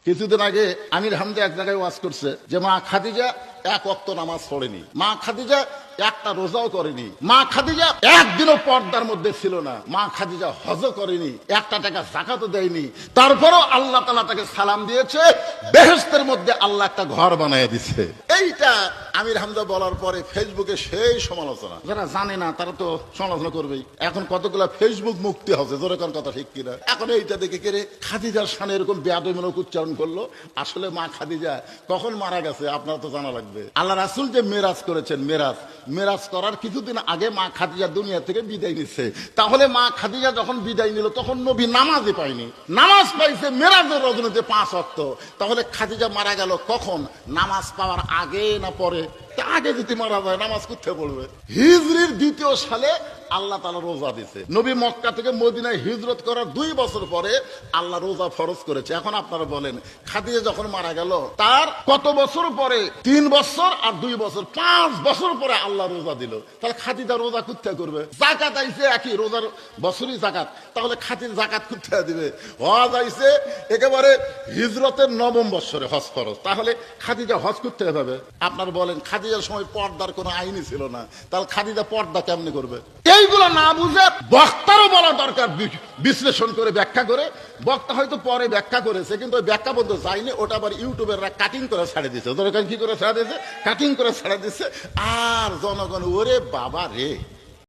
কিছুদিন আগে আমির হামদা এক জায়গায় ওয়াজ করছে যে মা খাদিজা এক ওয়াক্ত নামাজ পড়েনি, মা খাদিজা একটা রোজাও করেনি, মা খাদিজা একদিনও পর্দার মধ্যে ছিল না, মা খাদিজা হজও করেনি, একটা টাকা যাকাতও দেয়নি, তারপরও আল্লাহ তাআলা তাকে সালাম দিয়েছে, বেহেশতের মধ্যে আল্লাহ একটা ঘর বানিয়ে দিচ্ছে। এইটা আমির হামদা বলার পরে ফেসবুকে সেই সমালোচনা, যারা জানে না তারা তো সমালোচনা করবেই। এখন কতগুলা ফেসবুক মুক্তি হচ্ছে, জোরে কোন কথা ঠিক কিনা? এখন এইটা দেখে কেড়ে খাদিজার শানে এরকম বেয়াদবিমূলক উচ্চারণ করলো। আসলে মা খাদিজা কখন মারা গেছে আপনার তো জানা লাগবে। আল্লাহ রাসূল যে মেরাজ করেছেন, মেরাজ করার কিছুদিন আগে মা খাদিজা দুনিয়া থেকে বিদায় নিচ্ছে। তাহলে মা খাদিজা যখন বিদায় নিল তখন নবী নামাজই পায়নি, নামাজ পাইছে মেরাজের রজনীতে 5 ওয়াক্ত। তাহলে খাদিজা মারা গেল কখন? নামাজ পাওয়ার আগে না পরে? আগে যদি মারা যায় নামাজ কোথায় পড়বে? হিজরির 2য় সালে আল্লাহ তাআলা রোজা দিয়েছে। নবী মক্কা থেকে মদিনায় হিজরত করার 2 বছর পরে আল্লাহ রোজা ফরজ করেছে। এখন আপনারা বলেন খাদিজা যখন মারা গেল তার কত বছর পরে? 3 বছর আর 2 বছর, 5 বছর পরে আল্লাহ রোজা দিল। তাহলে খাদিজা রোজা কোথায় করবে? যাকাত আইছে একই, রোজার বছরই যাকাত, তাহলে খাদিজা যাকাত কোথায় দিবে? হজ আইছে একেবারে হিজরতের 9ম বছরে হজ ফরজ, তাহলে খাদিজা হজ কোথায় পাবে? আপনারা বলেন খাদিজার সময় পর্দার কোনো আইনই ছিল না, তাহলে খাদিজা পর্দা কেমনে করবে? এইগুলো না বুঝে বক্তারও বলা দরকার, বিশ্লেষণ করে ব্যাখ্যা করে। বক্তা হয়তো পরে ব্যাখ্যা করেছে কিন্তু ওই ব্যাখ্যা বলতে যায়নি, ওটা আবার ইউটিউবেররা কাটিং করে ছেড়ে দিচ্ছে। দরকার কি করে ছেড়ে দিয়েছে? কাটিং করে ছেড়ে দিচ্ছে। আর জনগণ ওরে বাবা রে,